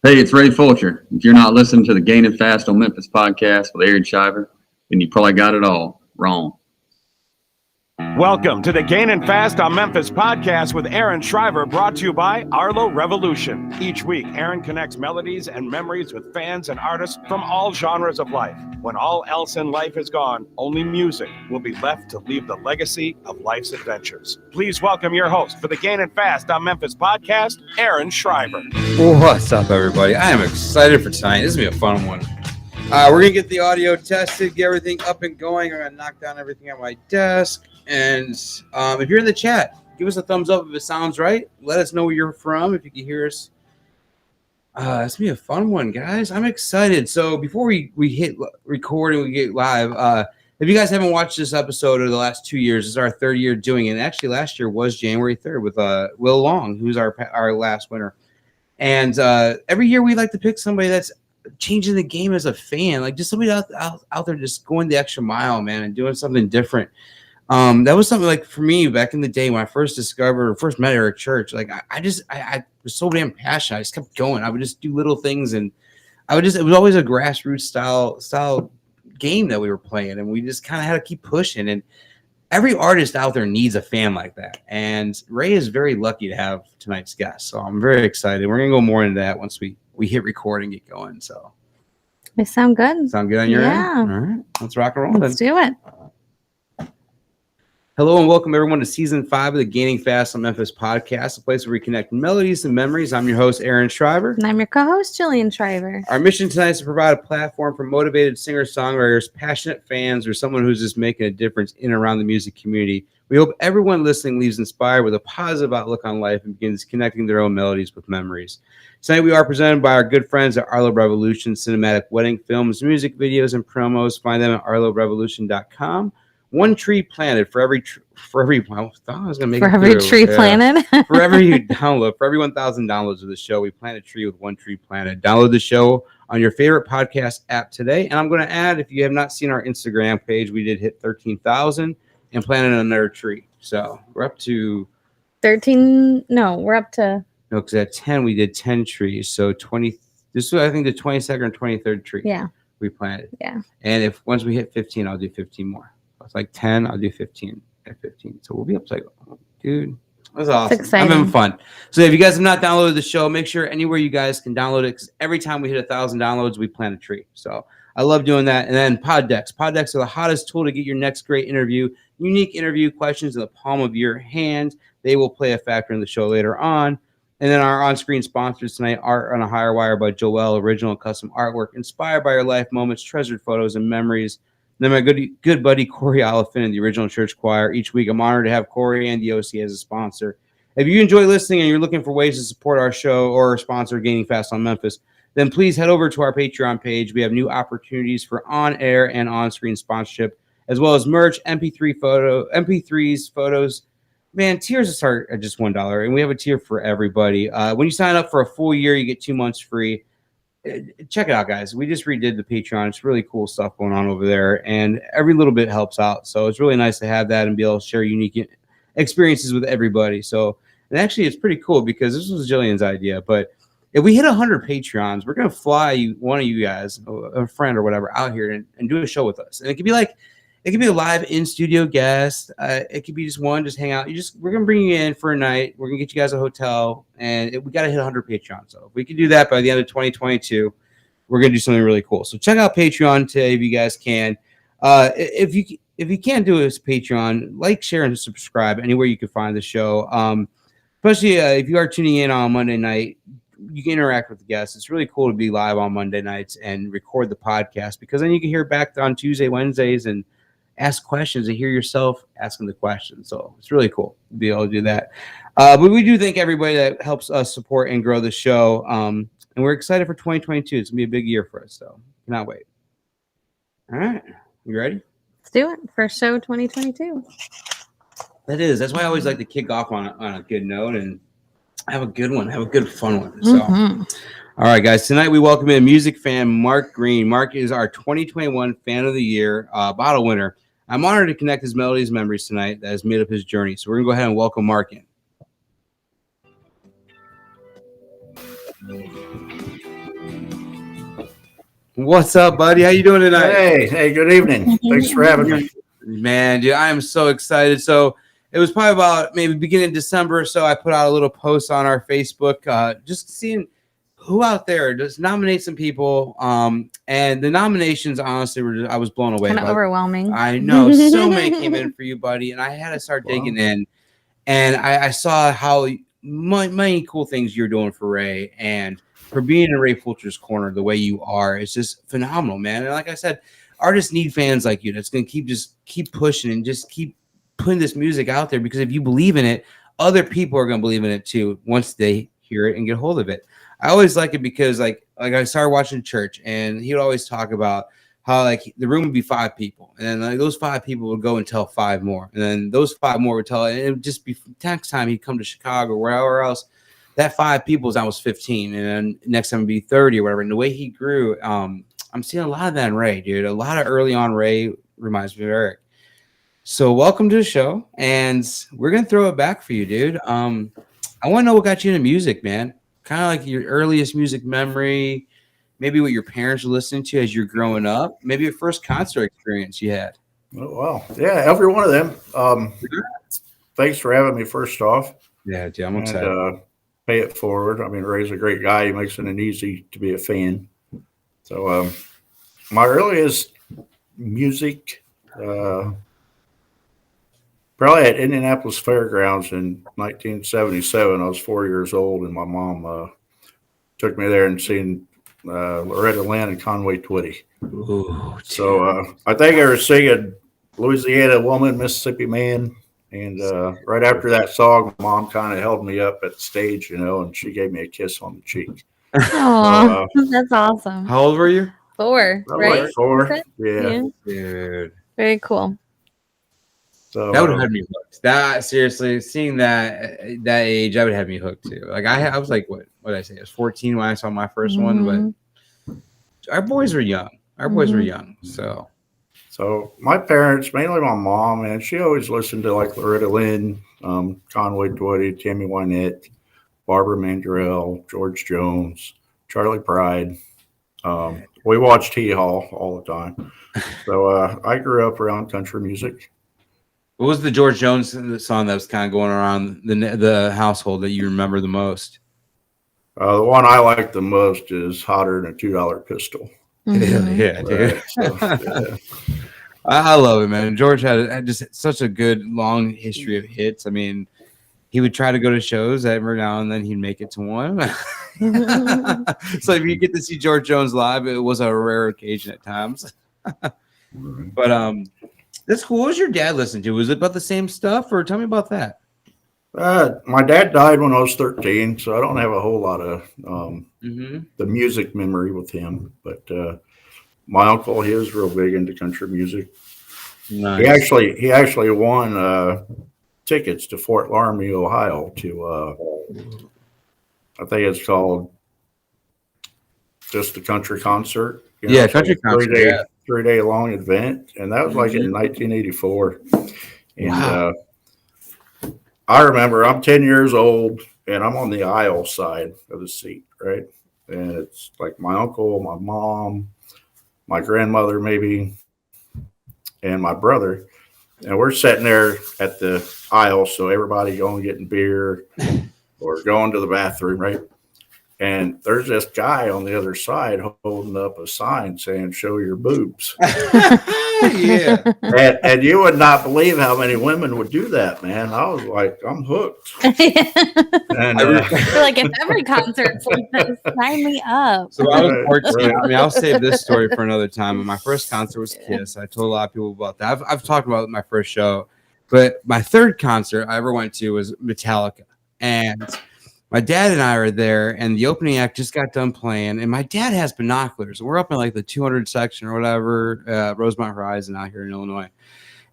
Hey, it's Ray Fulcher. If you're not listening to the Gainin Fast on Memphis podcast with Aaron Shiver, then you probably got it all wrong. Welcome to the Gainin Fast on Memphis podcast with Aaron Shriver, brought to you by Arlo Revolution. Each week, Aaron connects melodies and memories with fans and artists from all genres of life. When all else in life is gone, only music will be left to leave the legacy of life's adventures. Please welcome your host for the Gainin Fast on Memphis podcast, Aaron Shriver. What's up, everybody? I am excited for tonight. This is going to be a fun one. We're going to get the audio tested, get everything up and going. I'm going to knock down everything on my desk. And if you're in the chat, give us a thumbs up if it sounds right. Let us know where you're from, if you can hear us. It's going to be a fun one, guys. I'm excited. So before we hit record and we get live, if you guys haven't watched this episode of the last 2 years, this is our third year doing it. And actually, last year was January 3rd with Will Long, who's our last winner. And every year we like to pick somebody that's changing the game as a fan, like just somebody out there just going the extra mile, man, and doing something different. That was something like for me back in the day when I first met Eric Church. Like I was so damn passionate. I just kept going. I would just do little things, and it was always a grassroots style game that we were playing, and we just kind of had to keep pushing. And every artist out there needs a fan like that. And Ray is very lucky to have tonight's guest. So I'm very excited. We're gonna go more into that once we hit record and get going. So they sound good. Sound good on your end? All right. Let's rock and roll. Let's do it. Hello and welcome everyone to season 5 of the Gaining Fast on Memphis podcast, a place where we connect melodies and memories. I'm your host, Aaron Shriver. And I'm your co-host, Jillian Shriver. Our mission tonight is to provide a platform for motivated singer-songwriters, passionate fans, or someone who's just making a difference in and around the music community. We hope everyone listening leaves inspired with a positive outlook on life and begins connecting their own melodies with memories. Tonight we are presented by our good friends at Arlo Revolution, cinematic wedding films, music videos, and promos. Find them at arlorevolution.com. One tree planted for every tree planted. For every you download, for every 1,000 downloads of the show, we plant a tree with one tree planted. Download the show on your favorite podcast app today. And I'm going to add, if you have not seen our Instagram page, we did hit 13,000 and planted another tree. So we're up to 13. No, we're up to. No, because at 10 we did 10 trees. So 20. This was, I think, the 22nd or 23rd tree. Yeah. We planted. Yeah. And if once we hit 15, I'll do 15 more. It's like 10, I'll do 15 at 15. So we'll be up to like, dude, that's awesome. It's exciting. I'm having fun. So if you guys have not downloaded the show, make sure anywhere you guys can download it, because every time we hit 1,000 downloads, we plant a tree. So I love doing that. And then pod decks. Pod decks are the hottest tool to get your next great interview. Unique interview questions in the palm of your hand. They will play a factor in the show later on. And then our on-screen sponsors tonight, Art on a Higher Wire by Joel, original custom artwork inspired by your life moments, treasured photos, and memories. Then my good buddy Corey Oliphant in the original church choir. Each week, I'm honored to have Corey and the OC as a sponsor. If you enjoy listening and you're looking for ways to support our show or sponsor Gaining Fast on Memphis, then please head over to our Patreon page. We have new opportunities for on-air and on-screen sponsorship, as well as merch, MP3s, photos. Man, tiers start at just $1, and we have a tier for everybody. When you sign up for a full year, you get 2 months free. Check it out, guys. We just redid the Patreon. It's really cool stuff going on over there, and every little bit helps out. So it's really nice to have that and be able to share unique experiences with everybody. So, and actually, it's pretty cool because this was Jillian's idea. But if we hit 100 Patreons, we're gonna fly one of you guys, a friend or whatever, out here and do a show with us. And it could be a live in studio guest. It could be just one, just hang out. We're gonna bring you in for a night. We're gonna get you guys a hotel, and we gotta hit 100 Patreon. So if we can do that by the end of 2022, we're gonna do something really cool. So check out Patreon today if you guys can. If you can't do it as Patreon, like, share, and subscribe anywhere you can find the show. Especially if you are tuning in on Monday night, you can interact with the guests. It's really cool to be live on Monday nights and record the podcast, because then you can hear back on Tuesday, Wednesdays, and ask questions and hear yourself asking the questions. So it's really cool to be able to do that. But we do thank everybody that helps us support and grow the show. And we're excited for 2022. It's going to be a big year for us. So cannot wait. All right. You ready? Let's do it. First show 2022. That's why I always like to kick off on a good note and have a good one, have a good fun one. So, All right, guys. Tonight we welcome in music fan Mark Green. Mark is our 2021 Fan of the Year bottle winner. I'm honored to connect his melodies memories tonight that has made up his journey. So we're going to go ahead and welcome Mark in. What's up, buddy? How you doing tonight? Hey, good evening. Thanks for having me. Man, dude, I am so excited. So it was probably about maybe beginning of December or so. I put out a little post on our Facebook, just seeing who out there just nominate some people. And the nominations, honestly, I was blown away. Kind of overwhelming. I know so many came in for you, buddy, and I had to start digging in. And I saw how many cool things you're doing for Ray, and for being in Ray Fulcher's corner the way you are. It's just phenomenal, man. And like I said, artists need fans like you that's going to keep pushing and just keep putting this music out there, because if you believe in it, other people are going to believe in it too once they hear it and get a hold of it. I always like it because like I started watching church, and he would always talk about how like the room would be 5 people, and then like those 5 people would go and tell 5 more, and then those 5 more would tell, and it would just be next time he'd come to Chicago or wherever else, that 5 people was almost 15, and then next time it'd be 30 or whatever. And the way he grew, I'm seeing a lot of that in Ray, dude. A lot of early on Ray reminds me of Eric. So welcome to the show, and we're gonna throw it back for you, dude. I want to know what got you into music, man. Kind of like your earliest music memory, maybe what your parents were listening to as you're growing up, maybe your first concert experience you had. Oh, wow. Yeah, every one of them. Thanks for having me first off. Yeah, dude, I'm excited. Pay it forward. I mean, Ray's a great guy. He makes it easy to be a fan. So my earliest music, probably at Indianapolis Fairgrounds in 1977. I was 4 years old, and my mom took me there and seen Loretta Lynn and Conway Twitty. Ooh, so I think I was singing Louisiana Woman, Mississippi Man. And right after that song, Mom kind of held me up at the stage, and she gave me a kiss on the cheek. Oh, that's awesome. How old were you? 4, right? Like 4. Yeah. Dude. Very cool. So That would have had me hooked. That seriously, seeing that age, that would have me hooked too. Like I was like, what did I say? I was 14 when I saw my first one, but our boys were young. So my parents, mainly my mom, and she always listened to like Loretta Lynn, Conway Twitty, Tammy Wynette, Barbara Mandrell, George Jones, Charlie Pride. We watched Hee Haw all the time. So I grew up around country music. What was the George Jones song that was kind of going around the household that you remember the most? The one I like the most is Hotter Than a $2 Pistol. Yeah, dude. Right, so, yeah. I love it, man. George had just such a good long history of hits. I mean, he would try to go to shows every now and then. He'd make it to one. So if you get to see George Jones live, it was a rare occasion at times. But that's cool. What was your dad listening to? Was it about the same stuff, or tell me about that? My dad died when I was 13, so I don't have a whole lot of the music memory with him. But my uncle, he was real big into country music. Nice. He actually won tickets to Fort Laramie, Ohio, to I think it's called just a country concert. Country concert. 3-day long event, and that was like in 1984. And I remember I'm 10 years old, and I'm on the aisle side of the seat, right? And it's like my uncle, my mom, my grandmother maybe, and my brother. And we're sitting there at the aisle, so everybody going getting beer or going to the bathroom, right? And there's this guy on the other side holding up a sign saying, "Show your boobs." Yeah. And you would not believe how many women would do that, man. I was like, I'm hooked. And I feel like if every concert's like this, sign me up. So I was 14. I mean, I'll save this story for another time. And my first concert was Kiss. I told a lot of people about that. I've talked about my first show, but my third concert I ever went to was Metallica. And my dad and I were there, and the opening act just got done playing. And my dad has binoculars. We're up in like the 200 section or whatever, Rosemont Horizon out here in Illinois.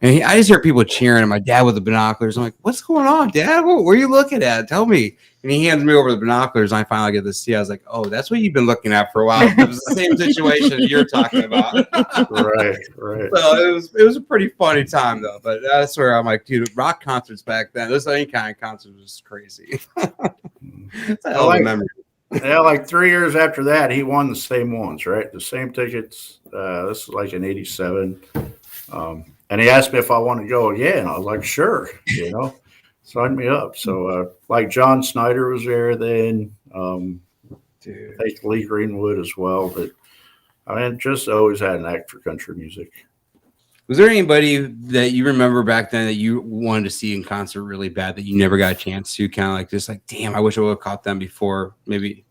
And I just hear people cheering, and my dad with the binoculars. I'm like, "What's going on, Dad? What are you looking at? Tell me." And he hands me over the binoculars, and I finally get to see. I was like, "Oh, that's what you've been looking at for a while." It was the same situation you're talking about. Right. So it was a pretty funny time though. But that's where I'm like, dude, rock concerts back then. This any kind of concert was crazy. It's a hell of a memory. Yeah, like 3 years after that, he won the same ones, right? The same tickets. This is like in '87. And he asked me if I want to go again. I was like, sure, sign me up. So, like John Snyder was there then. Dude. I think Lee Greenwood as well. But I mean, just always had an act for country music. Was there anybody that you remember back then that you wanted to see in concert really bad that you never got a chance to? Kind of like just like, damn, I wish I would have caught them before. Maybe.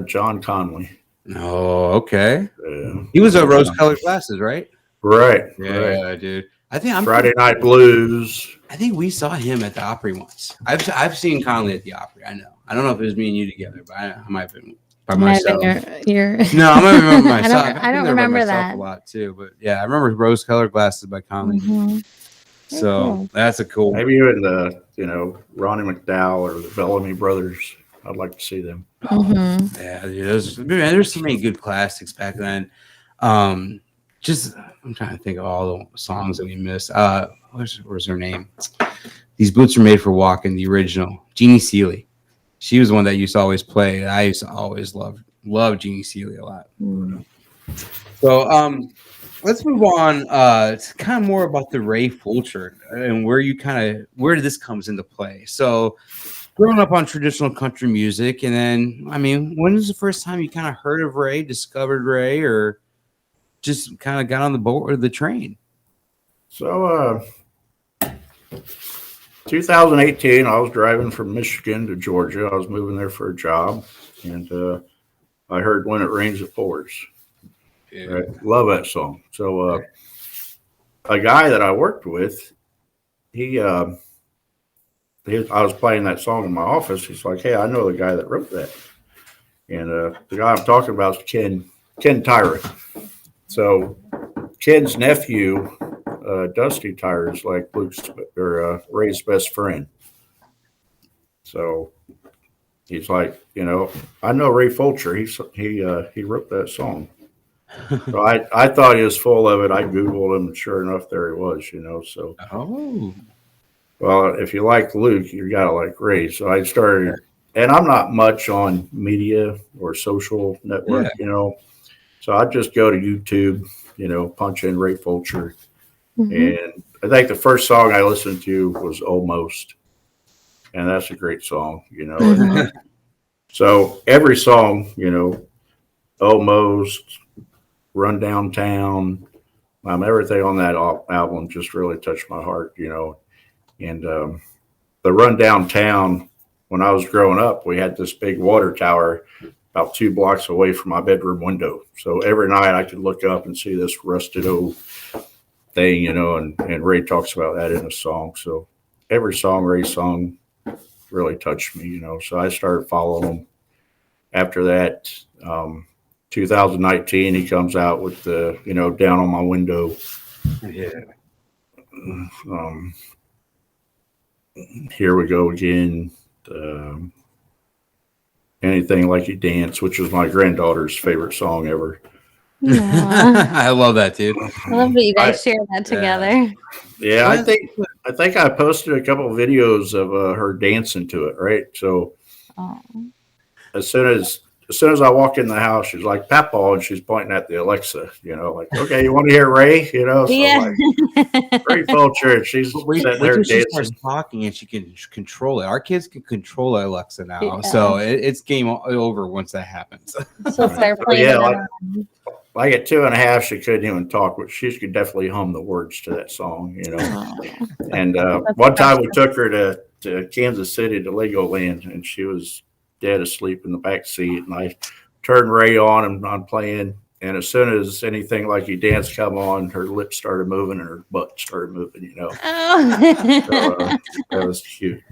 John Conley. Oh, okay. Yeah. He was a rose-colored glasses, right? Right. Yeah, right. Dude. I think Friday Night Blues. I think we saw him at the Opry once. I've seen Conley at the Opry. I know. I don't know if it was me and you together, but I might have been by myself. No, I might remember myself. I don't remember that a lot too, but yeah, I remember rose-colored glasses by Conley. Mm-hmm. So Cool. that's a cool. Maybe even the Ronnie McDowell or the Bellamy Brothers. I'd like to see them. Mm-hmm. Yeah, dude, there's so many good classics back then. Just I'm trying to think of all the songs that we missed. Where's her name? These Boots Are Made for Walking, the original. Jeannie Seeley. She was the one that used to always play. I used to always love Jeannie Seeley a lot. So let's move on to kind of more about the Ray Fulcher and where did this comes into play. So growing up on traditional country music, and then when was the first time you kind of heard of Ray, discovered Ray, or just kind of got on the boat or the train? So 2018, I was driving from Michigan to Georgia. I was moving there for a job, and I heard When It Rains, It Pours. Yeah. Right? Love that song. So a guy that I worked with, I was playing that song in my office. He's like, hey, I know the guy that wrote that. And the guy I'm talking about is Ken Tyrant. So Ken's nephew, Dusty Tyre, is like Ray's best friend. So he's like, I know Ray Fulcher. He wrote that song. So I thought he was full of it. I Googled him, and sure enough, there he was, So, well, if you like Luke, you got to like Ray. So I started, and I'm not much on media or social network, So I'd just go to YouTube, punch in Ray Fulcher. Mm-hmm. And I think the first song I listened to was Almost. And that's a great song, Mm-hmm. So every song, Almost, Run Downtown, everything on that album just really touched my heart, And the Run Downtown, when I was growing up, we had this big water tower about 2 blocks away from my bedroom window. So every night I could look up and see this rusted old thing, and Ray talks about that in a song. So every song Ray sung really touched me, So I started following him. After that, 2019, he comes out with the, Down on My Window. Yeah. Here We Go Again. Anything Like You Dance, which is my granddaughter's favorite song ever. I love that, dude. I love that you guys share that together. Yeah, I think I posted a couple of videos of her dancing to it, right? So as soon as I walk in the house, she's like, Papa, and she's pointing at the Alexa, like, okay, you want to hear Ray? So yeah. Like, Ray Fulcher, and she's sitting there dancing. She starts talking and she can control it. Our kids can control Alexa now. Yeah. So it's game over once that happens. She'll start playing like at 2.5, she couldn't even talk, but she could definitely hum the words to that song, And one time we took her to Kansas City to Legoland, and she was dead asleep in the back seat, and I turned Ray on and I'm playing, and as soon as Anything Like You Dance come on, her lips started moving and her butt started moving, Oh. So, that was cute.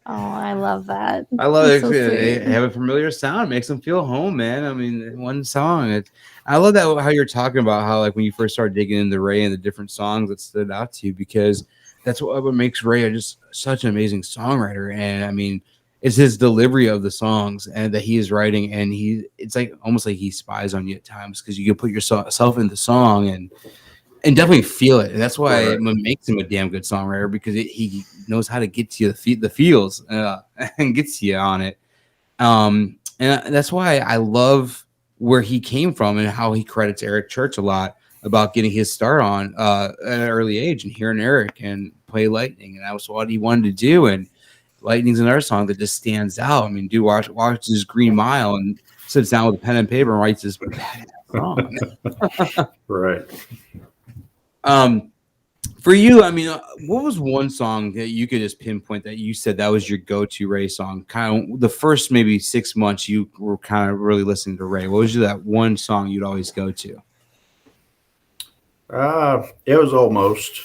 Oh, I love that. I love it. So They have a familiar sound, makes them feel home, man. One song. I love that how you're talking about how like when you first started digging into Ray and the different songs that stood out to you, because that's what makes Ray just such an amazing songwriter. And it's his delivery of the songs and that he is writing, and it's like almost like he spies on you at times, because you can put yourself in the song and definitely feel it. And that's why it makes him a damn good songwriter, because he knows how to get to you the feels and gets you on it. And that's why I love where he came from and how he credits Eric Church a lot about getting his start on at an early age and hearing Eric and play Lightning. And that was what he wanted to do. And Lightning's another song that just stands out. I mean, dude watches Green Mile and sits down with a pen and paper and writes this badass song. Right. For you, I mean, what was one song that you could just pinpoint that you said that was your go-to Ray song? Kind of the first maybe 6 months you were kind of really listening to Ray. What was that one song you'd always go to? It was Almost.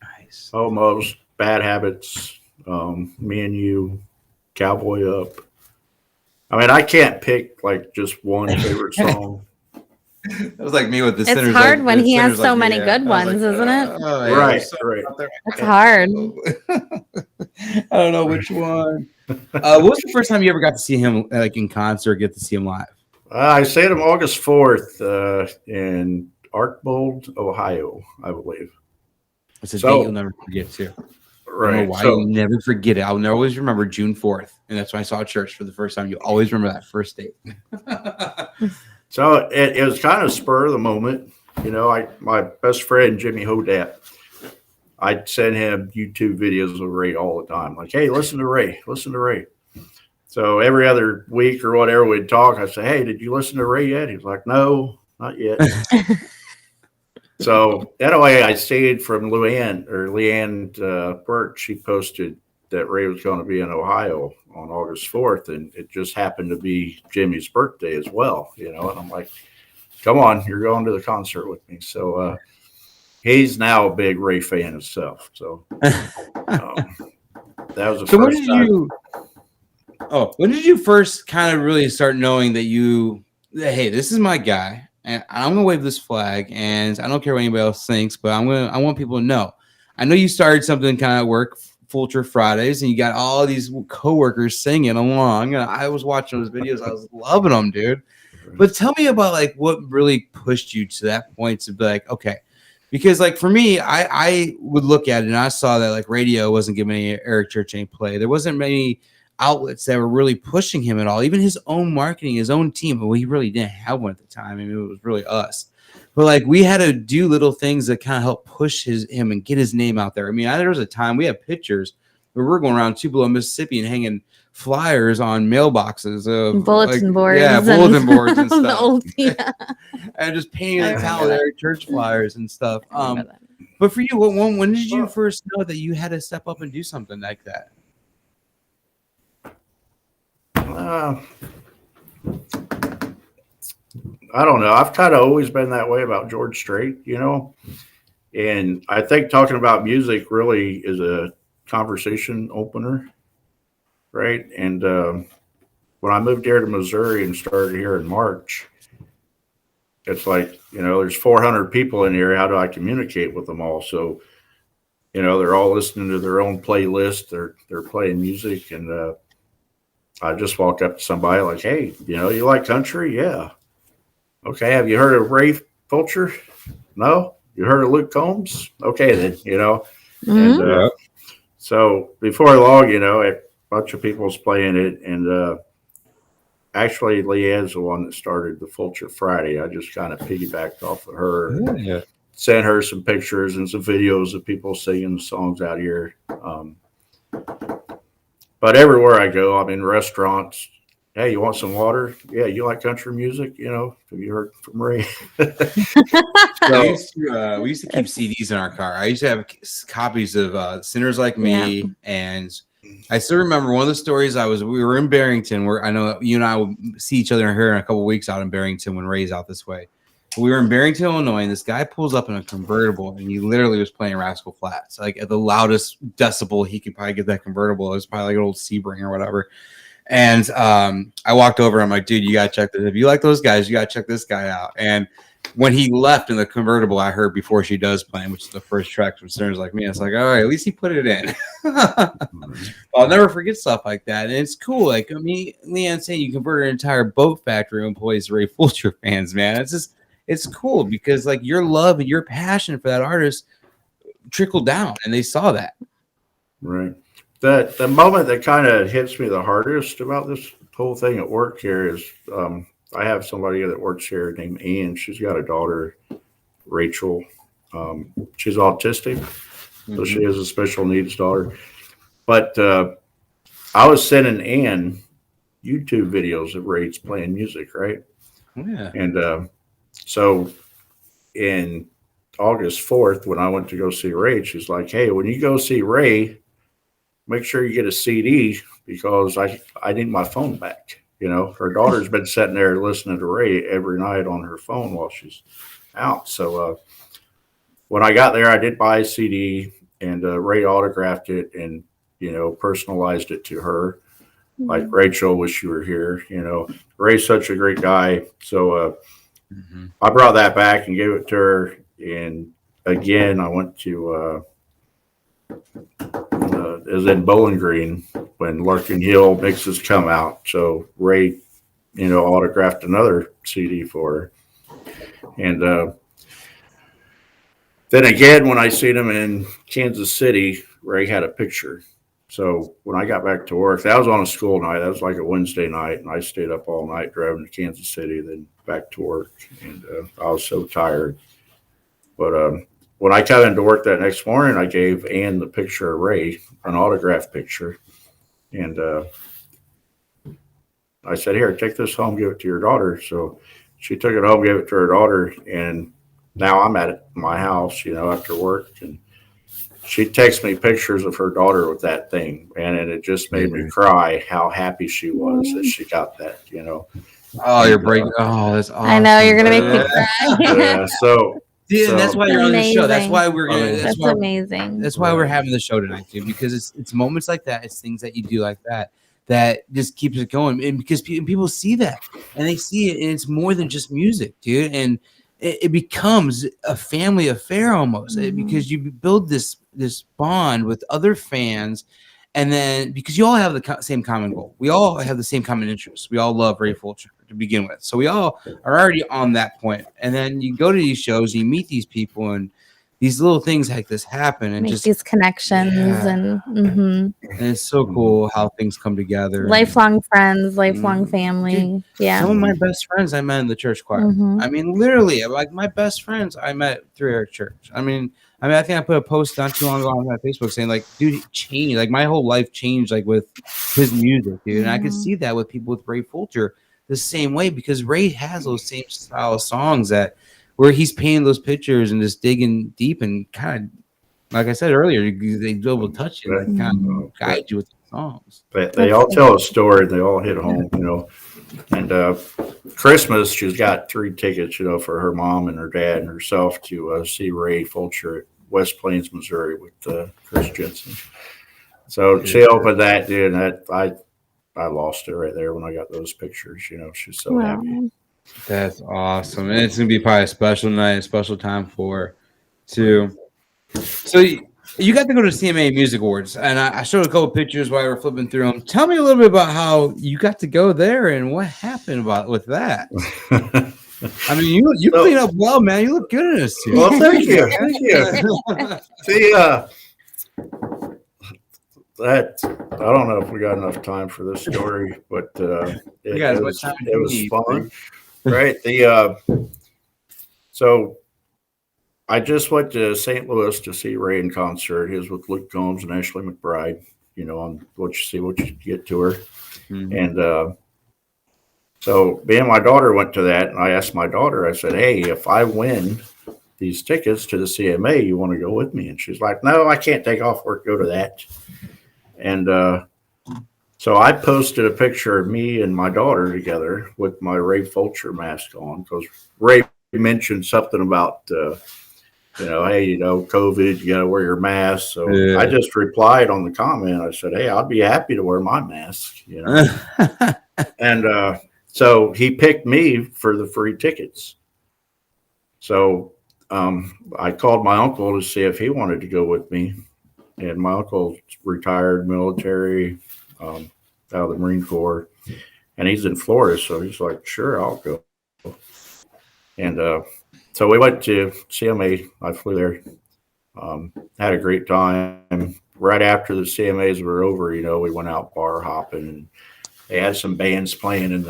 Nice. Almost. Bad Habits. Me and You. Cowboy Up. I mean, I can't pick like just one favorite song. That was like me with the It's Sinners. hard like, when he has Sinners so Like many Me, good I was ones, like, isn't it? oh, yeah, Right, there's so right. many out there. It's hard. I don't know which one. What was the first time you ever got to see him like in concert? Get to see him live? I said him August 4th in Archbold, Ohio, I believe. It's a So- date you'll never forget too. I don't Right. know why So, you never forget it. I'll always remember June 4th, and that's when I saw church for the first time. You always remember that first date. so it was kind of spur of the moment. You know, my best friend Jimmy Hodat, I'd send him YouTube videos of Ray all the time. Like, hey, listen to Ray. So every other week or whatever we'd talk, I'd say, hey, did you listen to Ray yet? He was like, no, not yet. So anyway, I stayed from Leanne Birch. She posted that Ray was going to be in Ohio on August 4th, and it just happened to be Jimmy's birthday as well, you know, and I'm like, come on, you're going to the concert with me. So he's now a big Ray fan himself. So that was the So when first did time. when did you first kind of really start knowing that hey, this is my guy, and I'm gonna wave this flag, and I don't care what anybody else thinks, but I want people to know. I know you started something kind of work, Fulcher Fridays, and you got all these coworkers singing along. I was watching those videos, I was loving them, dude. But tell me about like what really pushed you to that point to be like, okay, because like for me, I would look at it and I saw that like radio wasn't giving Eric Church any play. There wasn't many outlets that were really pushing him at all. Even his own marketing, his own team, but he really didn't have one at the time. I mean, it was really us. But like we had to do little things that kind of help push him and get his name out there. I mean, there was a time we have pictures where we're going around Tupelo, Mississippi, and hanging flyers on mailboxes of Bulletin boards. yeah, bulletin boards and the stuff, old, yeah. and just painting I the town remember with that. Eric Church flyers and stuff. I remember that. But for you, when did you first know that you had to step up and do something like that? I don't know. I've kind of always been that way about George Strait, you know, and I think talking about music really is a conversation opener, right? And when I moved here to Missouri and started here in March, it's like, you know, there's 400 people in here. How do I communicate with them all? So, you know, they're all listening to their own playlist. They're playing music, and I just walk up to somebody like, hey, you know, you like country? Yeah. Okay. Have you heard of Ray Fulcher? No. You heard of Luke Combs? Okay, then, you know. Mhm. And so before long, you know, a bunch of people's playing it, and actually Leanne's the one that started the Fulcher Friday. I just kind of piggybacked off of her. Yeah. Sent her some pictures and some videos of people singing songs out here. But everywhere I go, I'm in restaurants. Hey, you want some water? Yeah, you like country music? You know, have you heard from Ray? We used to keep CDs in our car. I used to have copies of Sinners Like Me, and I still remember one of the stories. We were in Barrington, where I know you and I will see each other here in a couple of weeks out in Barrington when Ray's out this way. We were in Barrington, Illinois, and this guy pulls up in a convertible, and he literally was playing Rascal Flatts, like at the loudest decibel he could probably get that convertible. It was probably like an old Sebring or whatever. And I walked over. I'm like, dude, you gotta check this. If you like those guys, you gotta check this guy out. And when he left in the convertible, I heard Before She Does playing, which is the first track from Sinners Like Me. It's like, all right, at least he put it in. I'll never forget stuff like that. And it's cool. Like, I mean, Leanne saying you converted an entire boat factory of employees to Ray Fulcher fans, man. It's cool because like your love and your passion for that artist trickled down, and they saw that. Right. The moment that kind of hits me the hardest about this whole thing at work here is I have somebody that works here named Ann. She's got a daughter, Rachel. She's autistic, so she has a special needs daughter. But I was sending Ann YouTube videos of Ray's playing music, right? Yeah. And so in August 4th, when I went to go see Ray, she's like, hey, when you go see Ray, make sure you get a CD because I need my phone back. You know, her daughter's been sitting there listening to Ray every night on her phone while she's out. So when I got there, I did buy a CD, and Ray autographed it and, you know, personalized it to her. Like, Rachel, wish you were here. You know, Ray's such a great guy. So I brought that back and gave it to her. And again, I went to it was in Bowling Green when Larkin Hill mixes come out. So Ray, you know, autographed another CD for her. And then again, when I seen him in Kansas City, Ray had a picture. So when I got back to work, that was on a school night. That was like a Wednesday night, and I stayed up all night driving to Kansas City, then back to work. And I was so tired. But when I got into work that next morning, I gave Ann the picture of Ray, an autographed picture. And I said, here, take this home, give it to your daughter. So she took it home, gave it to her daughter. And now I'm at my house, you know, after work. And she texts me pictures of her daughter with that thing. And it just made me cry how happy she was that she got that, you know. Oh, you're breaking. Oh, that's awesome. I know you're gonna make me cry. Yeah, so. Dude, and that's why you're on the show. That's Amazing. why we're gonna. That's amazing. That's why we're having the show tonight, dude. Because it's moments like that, it's things that you do like that just keeps it going. And because people see that and they see it, and it's more than just music, dude. And it becomes a family affair almost because you build this bond with other fans. And then because you all have the same common goal, we all have the same common interests. We all love Ray Fulcher to begin with. So we all are already on that point. And then you go to these shows, you meet these people, and these little things like this happen. And Make just these connections and it's so cool how things come together. Lifelong friends, lifelong family. Dude, Yeah. some of my best friends I met in the church choir. I mean, literally, like my best friends I met through our church. I mean, I think I put a post not too long ago on my Facebook saying, like, dude, it changed. Like, my whole life changed, like, with his music, dude. And I could see that with people with Ray Fulcher the same way because Ray has those same style of songs that where he's painting those pictures and just digging deep and kind of, like I said earlier, they will touch you, like, kind of guide you with the songs. They all tell a story. They all hit home, you know. And Christmas, she's got 3 tickets, you know, for her mom and her dad and herself to see Ray Fulcher at West Plains, Missouri with Chris Jensen. So she opened that, dude, and I lost it right there when I got those pictures. You know, she's so happy. That's awesome. And it's going to be probably a special night, a special time for her, too. So you got to go to CMA Music Awards, and I showed a couple pictures while we were flipping through them. Tell me a little bit about how you got to go there and what happened with that. I mean, you clean up well, man. You look good in this too. Well, thank you. Thank you. See, that I don't know if we got enough time for this story, but it was fun, right? So I just went to St. Louis to see Ray in concert. He was with Luke Combs and Ashley McBride, you know, on What You See, What You Get tour. And so me and my daughter went to that, and I asked my daughter, I said, hey, if I win these tickets to the CMA, you want to go with me? And she's like, no, I can't take off work, go to that. And so I posted a picture of me and my daughter together with my Ray Fulcher mask on because Ray mentioned something about, you know, hey, you know, COVID, you got to wear your mask. So I just replied on the comment. I said, hey, I'd be happy to wear my mask, you know. And so he picked me for the free tickets. So I called my uncle to see if he wanted to go with me. And my uncle's retired military out of the Marine Corps. And he's in Florida. So he's like, sure, I'll go. And so we went to CMA. I flew there, had a great time. Right after the CMAs were over, you know, we went out bar hopping and they had some bands playing in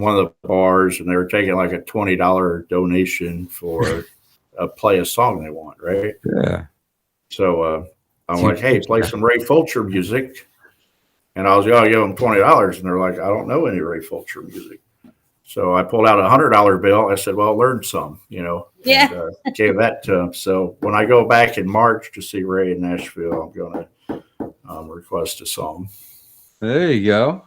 one of the bars, and they were taking like a $20 donation for play a song they want, right? Yeah. So I'm like, hey, play some Ray Fulcher music. And I was going to give them $20, and they're like, I don't know any Ray Fulcher music. So I pulled out a $100 bill. I said, well, learn some, Yeah. and gave that to them. So when I go back in March to see Ray in Nashville, I'm going to request a song. There you go.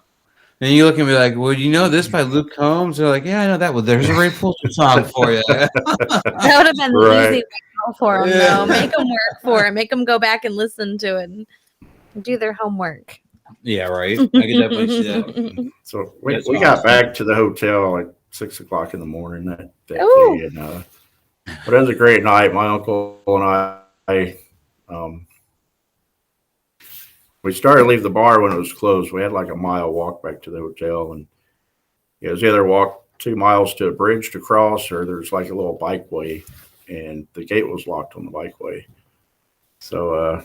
And you look at me like, well, you know this by Luke Combs? They're like, yeah, I know that. Well, there's a Ray Fulcher song for you. That would have been the Right. easy way for them, though. Make them work for it. Make them go back and listen to it and do their homework. Yeah, right. I could definitely see that. So we That's got awesome. back to the hotel like 6 o'clock in the morning that Ooh. day. And, but it was a great night. My uncle and I we started to leave the bar when it was closed. We had like a mile walk back to the hotel, and it was either walk 2 miles to a bridge to cross, or there's like a little bikeway, and the gate was locked on the bikeway. So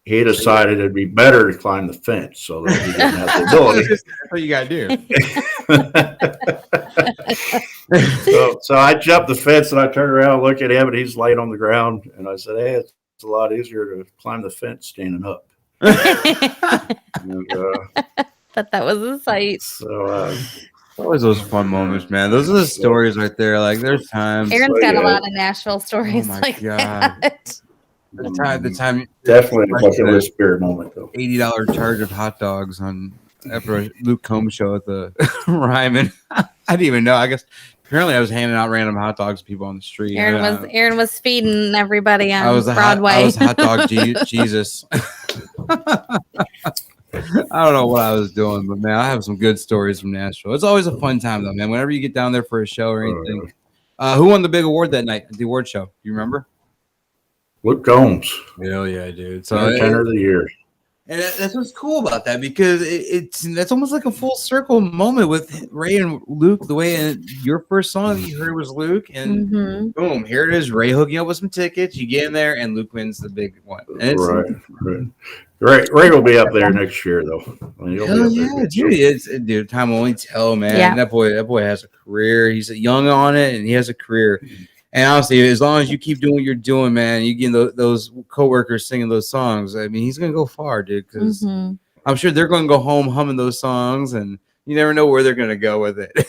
he decided it'd be better to climb the fence so that he didn't have the ability. That's what you got to do. So I jumped the fence, and I turned around and looked at him, and he's laying on the ground, and I said, hey, it's a lot easier to climb the fence standing up. And, But that was a sight. so Always those fun moments, man. Those are the stories right there. Like, there's times. Aaron's So, got a yeah. lot of Nashville stories Oh my like God. that. The time definitely a bucket list spirit moment, though. $80 charge of hot dogs on after a Luke Combs show at the Ryman. I didn't even know. I guess apparently I was handing out random hot dogs to people on the street. Aaron was feeding everybody on I was Broadway. I was hot dog Jesus. I don't know what I was doing, but man, I have some good stories from Nashville. It's always a fun time though, man. Whenever you get down there for a show or anything. Who won the big award that night at the award show? Do you remember? Luke Combs, Hell yeah, dude. So entertainer of the year. and that's what's cool about that, because that's almost like a full circle moment with Ray and Luke. The way your first song that you heard was Luke, and Mhm. boom, here it is. Ray hooking up with some tickets. You get in there, and Luke wins the big one. And it's, Ray will be up there next year, though. I mean, he'll be hell up there yeah, next dude! year. Dude, time will only tell, man. Yeah. That boy has a career. He's young on it, and he has a career. And honestly, as long as you keep doing what you're doing, man, you get those coworkers singing those songs. I mean, he's gonna go far, dude. Because Mhm. I'm sure they're gonna go home humming those songs, and you never know where they're gonna go with it.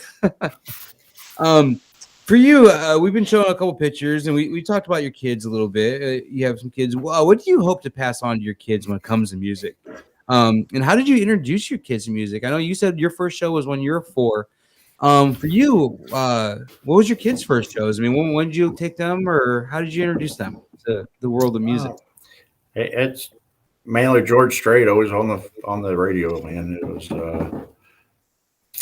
For you, we've been showing a couple pictures, and we talked about your kids a little bit. You have some kids. Well, what do you hope to pass on to your kids when it comes to music? And how did you introduce your kids to music? I know you said your first show was when you were 4. For you, what was your kids' first shows? I mean, when did you take them, or how did you introduce them to the world of music? It's mainly George Strait, always on the radio, man. It was.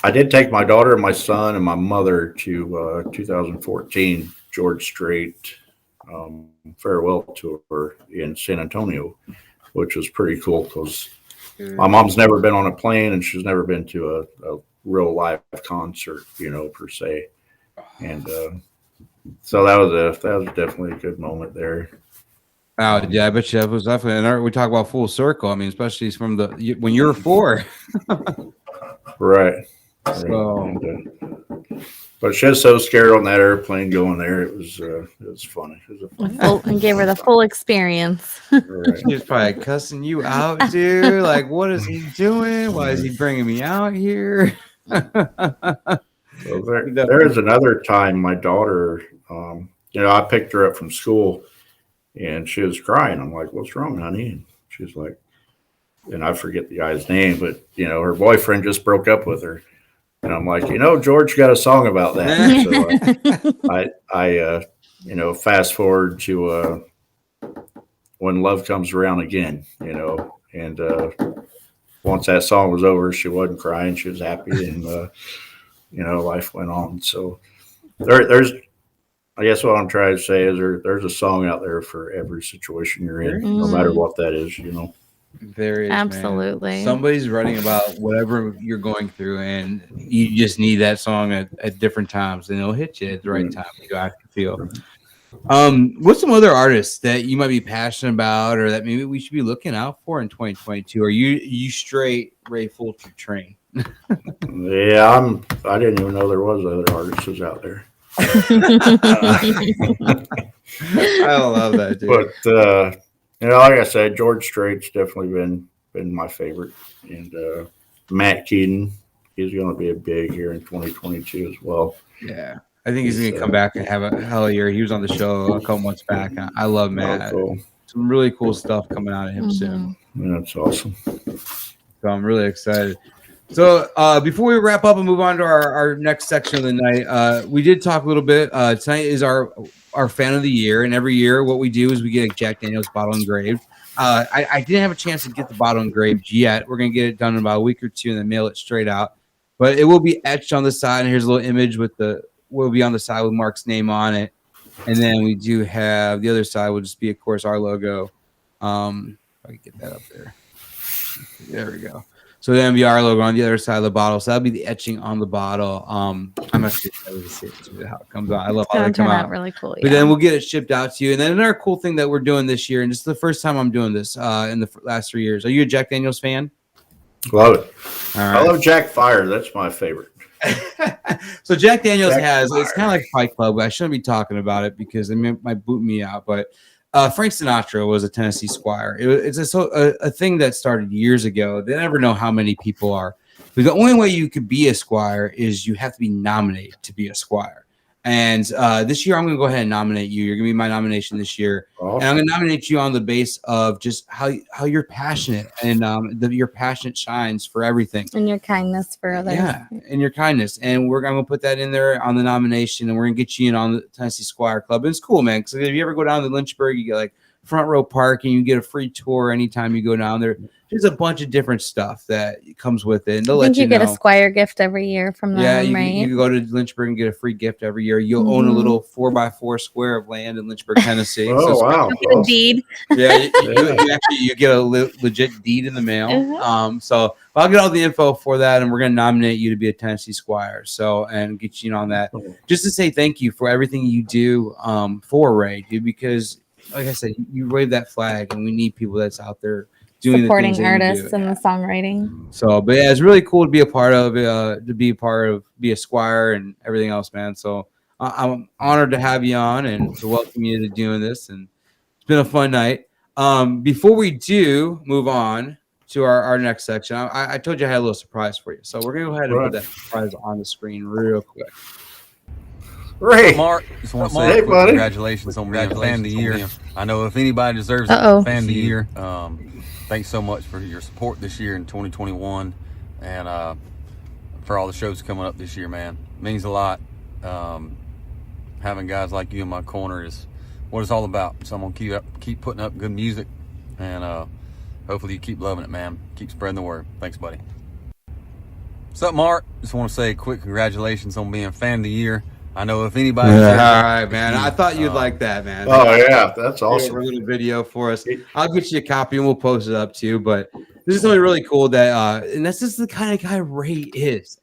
I did take my daughter and my son and my mother to 2014 George Strait farewell tour in San Antonio, which was pretty cool because my mom's never been on a plane, and she's never been to a real live concert, per se. And so that was definitely a good moment there. Oh yeah, I bet you that was definitely. And we talk about full circle. I mean, especially from when you were 4. Right. So. And, but she was so scared on that airplane going there. It was funny. It was a fun And gave her the full experience. right. He's probably cussing you out, dude. Like, what is he doing? Why is he bringing me out here? So there is another time my daughter, I picked her up from school, and she was crying. I'm like, "What's wrong, honey?" And she's like, and I forget the guy's name, but her boyfriend just broke up with her. And I'm like, George got a song about that. So I fast forward to When Love Comes Around Again, and once that song was over, she wasn't crying. She was happy, and, life went on. So there's, I guess what I'm trying to say is there's a song out there for every situation you're in, no matter what that is, There is, Absolutely. man. Somebody's writing about whatever you're going through, and you just need that song at different times, and it'll hit you at the right time. You have to feel. What's some other artists that you might be passionate about, or that maybe we should be looking out for in 2022? Are you straight Ray Fulcher train? Yeah, I didn't even know there was other artists out there. I love that, dude. But like I said, George Strait's definitely been my favorite, and Matt Keaton, he's going to be a big here in 2022 as well. Yeah, I think he's going to come back and have a hell of a year. He was on the show a couple months back. I love Matt. Cool. Some really cool stuff coming out of him soon. Yeah, that's awesome. So I'm really excited. So before we wrap up and move on to our next section of the night, we did talk a little bit. Tonight is our fan of the year, and every year what we do is we get a Jack Daniel's bottle engraved. I didn't have a chance to get the bottle engraved yet. We're going to get it done in about a week or two and then mail it straight out. But it will be etched on the side, and here's a little image will be on the side with Mark's name on it. And then we do have the other side will just be, of course, our logo. If I can get that up there. There we go. So then be our logo on the other side of the bottle. So that'll be the etching on the bottle. I'm actually excited to see how it comes out. I love how they come out. Really cool. But then we'll get it shipped out to you. And then another cool thing that we're doing this year, and this is the first time I'm doing this in the last 3 years. Are you a Jack Daniel's fan? Love it. All right. I love Jack Fire. That's my favorite. So Jack Daniel's it's kind of like Fight Club. I shouldn't be talking about it because it might boot me out. But Frank Sinatra was a Tennessee Squire. It's a thing that started years ago. They never know how many people are. But the only way you could be a Squire is you have to be nominated to be a Squire. And this year, I'm going to go ahead and nominate you. You're going to be my nomination this year. Awesome. And I'm going to nominate you on the base of just how you're passionate and your passion shines for everything. And your kindness for others. Yeah, and your kindness. And I'm going to put that in there on the nomination, and we're going to get you in on the Tennessee Squire Club. And it's cool, man, because if you ever go down to Lynchburg, you get like front row parking, you get a free tour anytime you go down there. There's a bunch of different stuff that comes with it. And they'll let you know. Get a Squire gift every year from them, right? You can go to Lynchburg and get a free gift every year. You'll own a little 4x4 square of land in Lynchburg, Tennessee. Wow. Get a deed. Yeah, you get a legit deed in the mail. So I'll get all the info for that, and we're going to nominate you to be a Tennessee Squire. So, and get you in on that. Just to say thank you for everything you do for Ray, dude, because like I said, you wave that flag, and we need people that's out there doing supporting the artists and the songwriting. So, but yeah, it's really cool to be a part of, be a Squire and everything else, man. So I'm honored to have you on and to welcome you to doing this. And it's been a fun night. Before we do move on to our next section, I told you I had a little surprise for you. So we're going to go ahead and put that surprise on the screen real quick. Ray. Mark, just want to say congratulations on being fan of the year. I know if anybody deserves a fan of the year, thanks so much for your support this year in 2021 and for all the shows coming up this year, man. It means a lot. Having guys like you in my corner is what it's all about. So I'm going to keep putting up good music, and hopefully you keep loving it, man. Keep spreading the word. Thanks, buddy. What's up, Mark? Just want to say a quick congratulations on being fan of the year. I know if anybody... all right, man. I thought you'd like that, man. Oh, yeah. That's awesome. A little video for us. I'll get you a copy and we'll post it up too. But this is something really cool that, and that's just the kind of guy Ray is.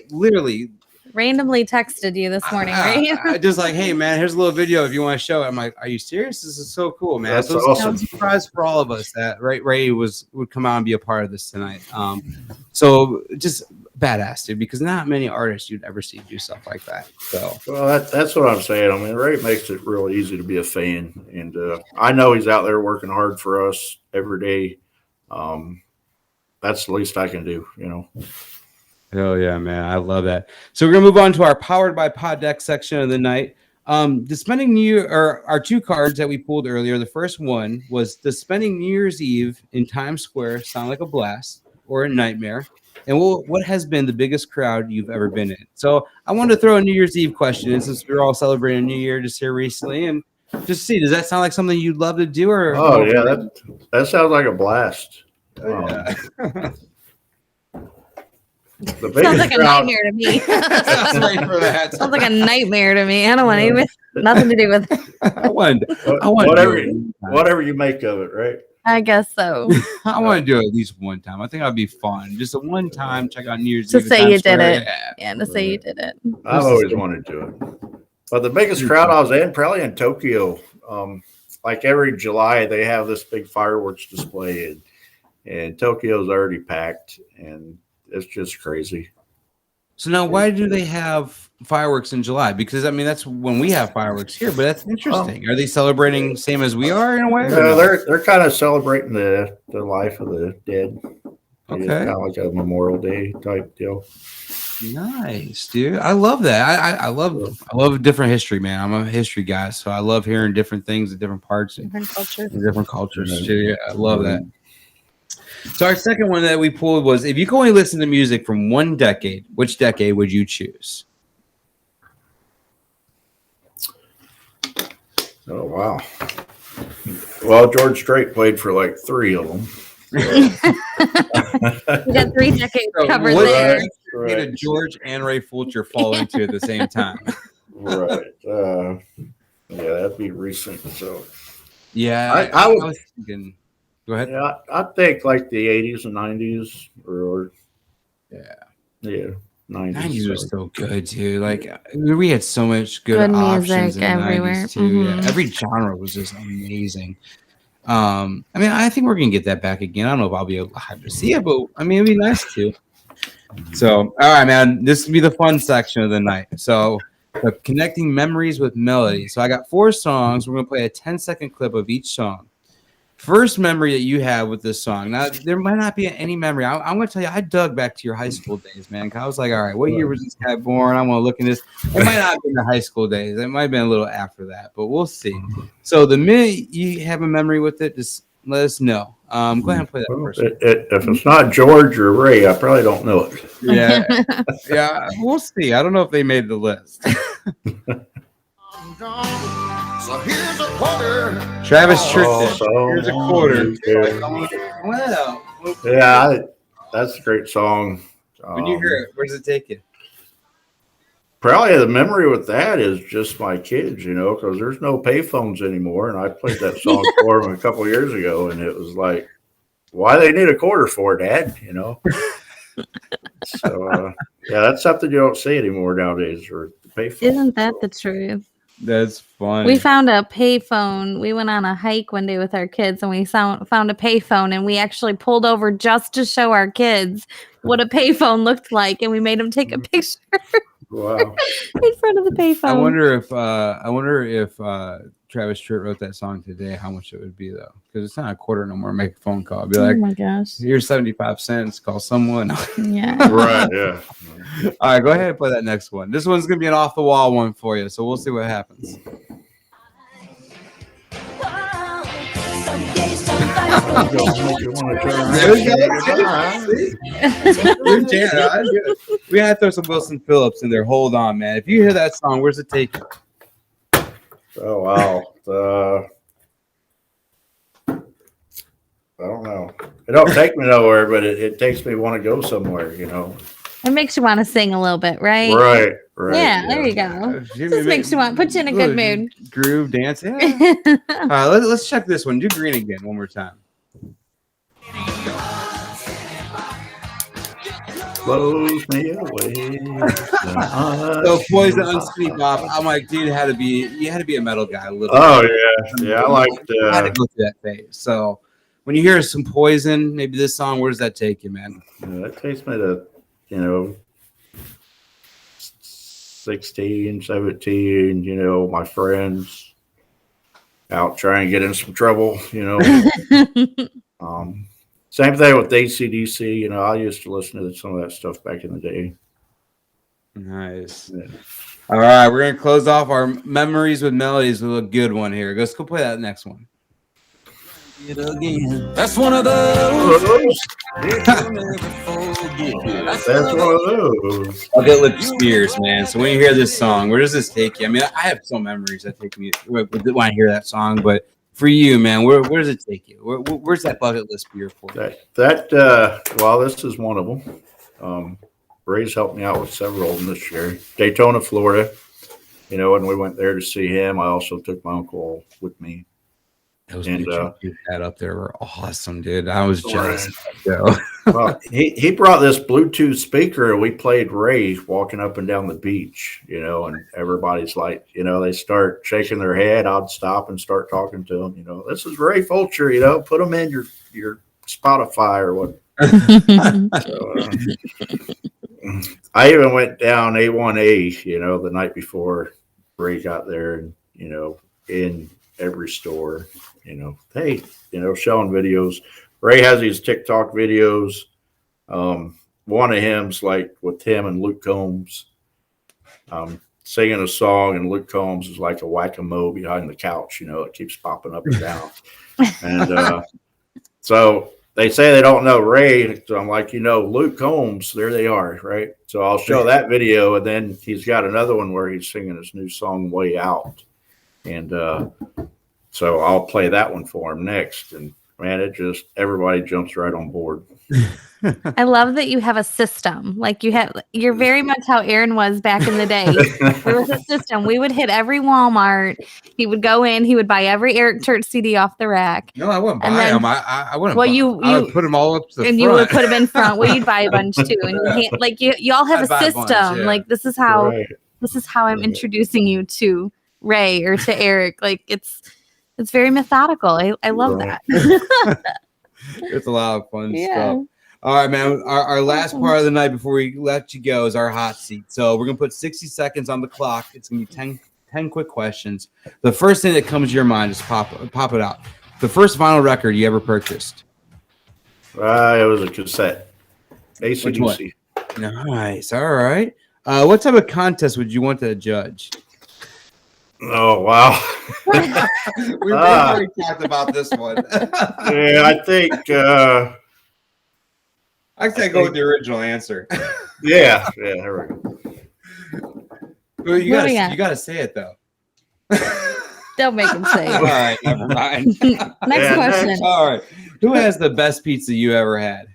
Literally. Randomly texted you this morning, right? I just like, hey, man, here's a little video if you want to show it. I'm like, are you serious? This is so cool, man. That's so it's awesome. a surprise for all of us that Ray would come out and be a part of this tonight. So just badass, dude, because not many artists you'd ever see do stuff like that. So well, that's what I'm saying. I mean, Ray makes it real easy to be a fan, and I know he's out there working hard for us every day. That's the least I can do, you know. Oh yeah, man, I love that. So we're gonna move on to our Powered by Pod Deck section of the night. The spending New Year, or our two cards that we pulled earlier. The first one was the spending New Year's Eve in Times Square sound like a blast or a nightmare. And what has been the biggest crowd you've ever been in? So I wanted to throw a New Year's Eve question in, since we're all celebrating New Year just here recently, and just see, does that sound like something you'd love to do? Or oh yeah, that sounds like a blast. Yeah. The sounds like a nightmare to me. Sounds like a nightmare to me. I don't want even nothing to do with it. I want whatever you make of it, right? I guess so. I want to do it at least one time. I think that'd be fun. Just a one time check out New Year's to Eve. say you did it. Yeah, to say you did it. I've always wanted to do it. But the biggest crowd I was in, probably in Tokyo. Like every July, they have this big fireworks display, and Tokyo's already packed, and it's just crazy. So now, why do they have fireworks in July? Because I mean, that's when we have fireworks here. But that's interesting. Are they celebrating same as we are in a way? No, they're kind of celebrating the life of the dead. Okay, kind of like a Memorial Day type deal. Nice, dude. I love that. I love different history, man. I'm a history guy, so I love hearing different things in different parts, Different cultures. different cultures too. Yeah, I love that. So our second one that we pulled was, if you can only listen to music from one decade, which decade would you choose? Oh, wow. Well, George Strait played for like 3 of them. We got 3 decades covered there. Right. Did George and Ray Fulcher fall into at the same time? Right. Yeah, that'd be recent. So yeah, I was thinking. Go ahead. Yeah, I think like the 80s and 90s, or 90s. 90s was so good, too. Like, we had so much good options music in the everywhere. 90s, too. Yeah, every genre was just amazing. I mean, I think we're gonna get that back again. I don't know if I'll be alive to see it, but I mean, it'd be nice to. So, all right, man, this will be the fun section of the night. So, connecting memories with melodies. So, I got 4 songs. We're gonna play a 10-second clip of each song. First memory that you have with this song. Now, there might not be any memory. I'm going to tell you, I dug back to your high school days, man. I was like, all right, what year was this guy born? I want to look at this. It might not have been the high school days. It might have been a little after that, but we'll see. So the minute you have a memory with it, just let us know. Go ahead and play that first. If it's not George or Ray, I probably don't know it. Yeah. Yeah, we'll see. I don't know if they made the list. So here's a quarter. Travis Tritt. Here's a quarter. Wow. Yeah, that's a great song. When you hear it, where does it take you? Probably the memory with that is just my kids, because there's no payphones anymore. And I played that song for them a couple of years ago, and it was like, why they need a quarter for, Dad? So, that's something you don't see anymore nowadays, or the payphone. Isn't that the truth? That's fun. We found a payphone. We went on a hike one day with our kids, and we found a payphone, and we actually pulled over just to show our kids what a payphone looked like, and we made them take a picture. Wow. In front of the payphone. I wonder if Travis Tritt wrote that song today, how much it would be though, because it's not a quarter no more. Make a phone call. Be like, oh my gosh, here's 75 cents. Call someone. Yeah. Right. Yeah. All right, go ahead and play that next one. This one's gonna be an off the wall one for you, so we'll see what happens. We had to throw some Wilson Phillips in there. Hold on, man. If you hear that song, where's it take you? Oh, wow. I don't know. It don't take me nowhere, but it takes me want to go somewhere, It makes you want to sing a little bit, right? Right. Yeah, there you go. Just makes you want, put you in a good mood. Groove, dance. Yeah. All right, let's check this one. Do Green again one more time. Blows me away. So Poison, Unsweet Bob. I'm like, dude, you had to be a metal guy a little. Oh yeah, I liked. I had to go through that phase. So when you hear some Poison, maybe this song, where does that take you, man? That takes me to 16, 17. My friends out trying to get in some trouble. Same thing with AC/DC. I used to listen to some of that stuff back in the day. Nice. Yeah. All right, we're gonna close off our memories with melodies with a good one here. Let's go play that next one. That's one of those. That's one of those. I'll get Lip Spears, man. So when you hear this song, where does this take you? I mean, I have some memories that take me when I hear that song, but for you, man, where does it take you? Where's that bucket list beer for you? Well, this is one of them. Ray's helped me out with several of them this year. Daytona, Florida. When we went there to see him, I also took my uncle with me. Those pictures you had up there were awesome, dude. I was jealous. Right. Well, he brought this Bluetooth speaker, and we played Ray walking up and down the beach, and everybody's like, they start shaking their head. I'd stop and start talking to them. This is Ray Fulcher, put them in your Spotify or what. So, I even went down A1A, the night before Ray got there, and in every store, hey, showing videos. Ray has these TikTok videos. One of him's like with him and Luke Combs singing a song, and Luke Combs is like a whack-a-mole behind the couch. It keeps popping up and down. And so they say they don't know Ray. So I'm like, Luke Combs, there they are, right? So I'll show that video, and then he's got another one where he's singing his new song, Way Out. And so I'll play that one for him next. And man, everybody jumps right on board. I love that you have a system. Like you're very much how Aaron was back in the day. There was a system. We would hit every Walmart. He would go in. He would buy every Eric Church CD off the rack. No, I wouldn't buy them. I wouldn't. Well, I would put them all up to the front. And you would put them in front. Well, you'd buy a bunch too. And you all have a system. Bunch, yeah. Like this is how I'm introducing you to Ray or to Eric. Like it's very methodical. I love that. It's a lot of fun stuff. All right, man. Our last part of the night before we let you go is our hot seat. So we're going to put 60 seconds on the clock. It's going to be 10 quick questions. The first thing that comes to your mind, just pop it out. The first vinyl record you ever purchased? It was a cassette. AC/DC. Nice. All right. What type of contest would you want to judge? Oh, wow. We've already talked about this one. Yeah, I think... I go with the original answer. Yeah, there we go. Well, you gotta say it though. Don't make him say it. All right, never mind. Next question. All right, who has the best pizza you ever had?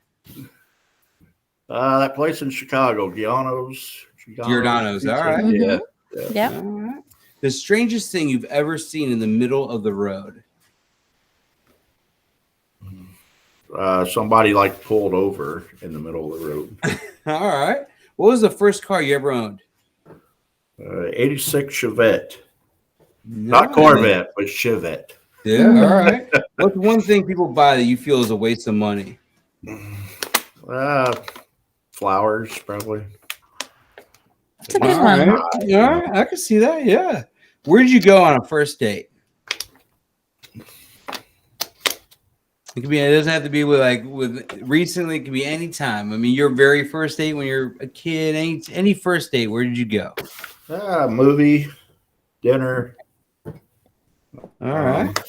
That place in Chicago, Giordano's. All right. Mm-hmm. Yeah. All right. The strangest thing you've ever seen in the middle of the road? Somebody pulled over in the middle of the road. All right. What was the first car you ever owned? 86 Chevette. Not Corvette, but Chevette. Yeah. All right. What's one thing people buy that you feel is a waste of money? Flowers, probably. That's a good one. All right. I can see that. Yeah. Where did you go on a first date? It doesn't have to be with recently. It could be any time. I mean, your very first date when you're a kid, any first date. Where did you go? Movie, dinner. All right.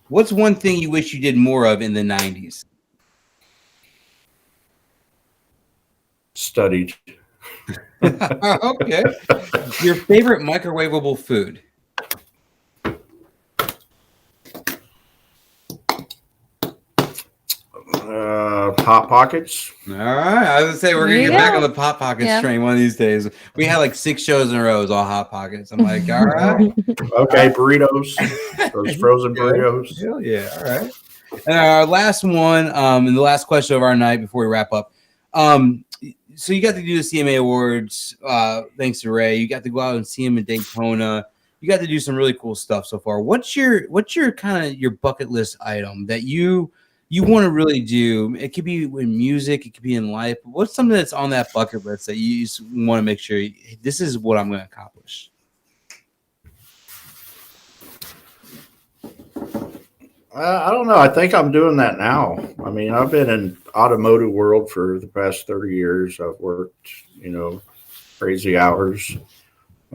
What's one thing you wish you did more of in the 90s? Studied. Okay. Your favorite microwavable food? Hot Pockets. All right. I was gonna say we're gonna get back on the Hot Pockets train one of these days. We had 6 shows in a row, it was all Hot Pockets. I'm like, all right. Okay, burritos. Those frozen burritos. Hell yeah. All right. And our last one, and the last question of our night before we wrap up. So you got to do the CMA Awards, thanks to Ray. You got to go out and see him in Daytona. You got to do some really cool stuff so far. What's your kind of your bucket list item that you want to really do? It could be in music, it could be in life. What's something that's on that bucket list that you just want to make sure this is what I'm going to accomplish? I don't know. I think I'm doing that now. I mean, I've been in automotive world for the past 30 years. I've worked, crazy hours.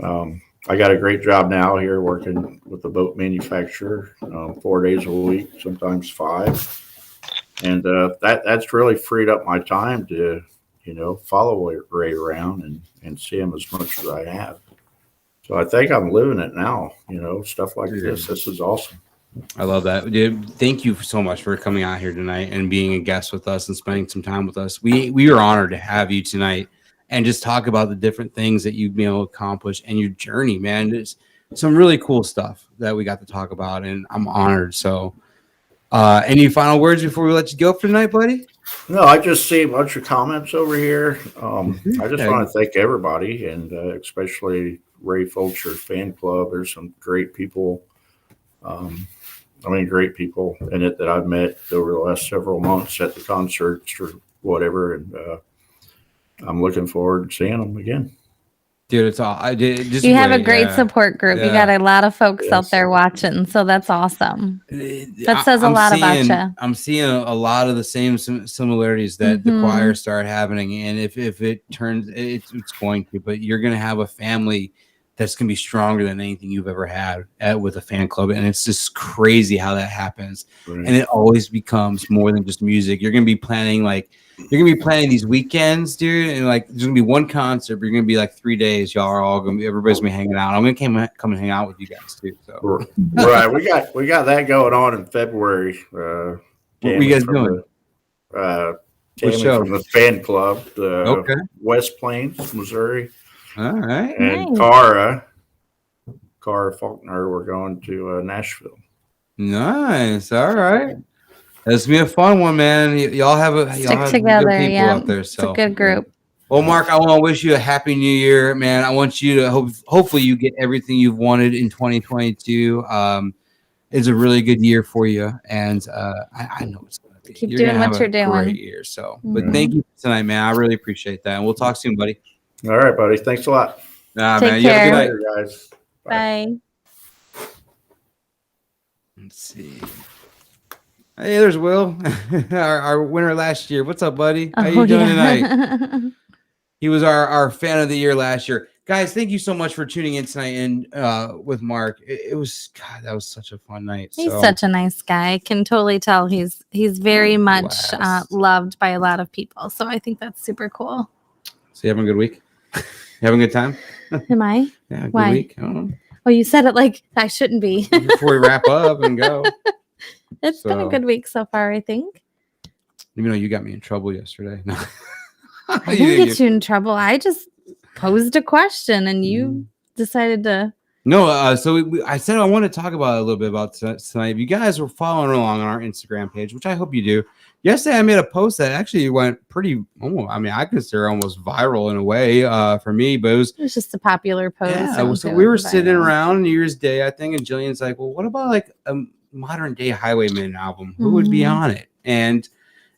I got a great job now here working with a boat manufacturer, 4 days a week, sometimes 5. And that's really freed up my time to, follow Ray around and see him as much as I have. So I think I'm living it now, stuff like this. This is awesome. I love that, dude. Thank you so much for coming out here tonight and being a guest with us and spending some time with us. We are honored to have you tonight and just talk about the different things that you've been able to accomplish and your journey, man. There's some really cool stuff that we got to talk about, and I'm honored. So Any final words before we let you go for tonight, buddy? No, I just see a bunch of comments over here. I just want to thank everybody, and especially Ray Fulcher fan club. There's some great people. Great people in it that I've met over the last several months at the concerts or whatever, and I'm looking forward to seeing them again. Dude, it's all I did. You have a great support group. You got a lot of folks out there watching, so that's awesome. That says a lot about you. I'm seeing a lot of the same similarities that the choir started happening, and if it turns, it's going to. But you're going to have a family that's going to be stronger than anything you've ever had with a fan club, and it's just crazy how that happens. Right. And it always becomes more than just music. You're going to be planning these weekends, dude, and like there's gonna be one concert, but you're gonna be like 3 days. Y'all are all gonna be, everybody's gonna be hanging out. I'm gonna come and hang out with you guys too. So right, we got that going on in February. What are you guys doing? Tammy from the fan club, West Plains, Missouri. All right, and Cara Faulkner. We're going to Nashville. Nice. All right. It's gonna be a fun one, man. Y'all have stick together, good people out there. So it's a good group. Well, Mark, I want to wish you a happy new year, man. I want you to hopefully you get everything you've wanted in 2022. It's a really good year for you, and I know it's gonna be. Keep doing what you're doing. Great year. So, but thank you for tonight, man. I really appreciate that, and we'll talk soon, buddy. All right, buddy. Thanks a lot. Man. Care. You have a good night, guys. Bye. Let's see. Hey, there's Will, our winner last year. What's up, buddy? How you doing tonight? He was our fan of the year last year. Guys, thank you so much for tuning in tonight and with Mark. It was, God, that was such a fun night. He's such a nice guy. I can totally tell he's very much loved by a lot of people. So I think that's super cool. So you having a good week? You having a good time? Am I? Yeah, good week. I don't know. Oh, you said it like I shouldn't be. Before we wrap up and go. It's been a good week so far, I think. Even though you got me in trouble yesterday. No. I didn't get you in trouble. I just posed a question and you decided to. No, I said I want to talk about a little bit about tonight. If you guys were following along on our Instagram page, which I hope you do. Yesterday, I made a post that actually went pretty, I consider almost viral in a way for me, but it was just a popular post. Yeah, so we were sitting around New Year's Day, I think, and Jillian's like, well, what about like a modern day Highwaymen album? Who would be on it? And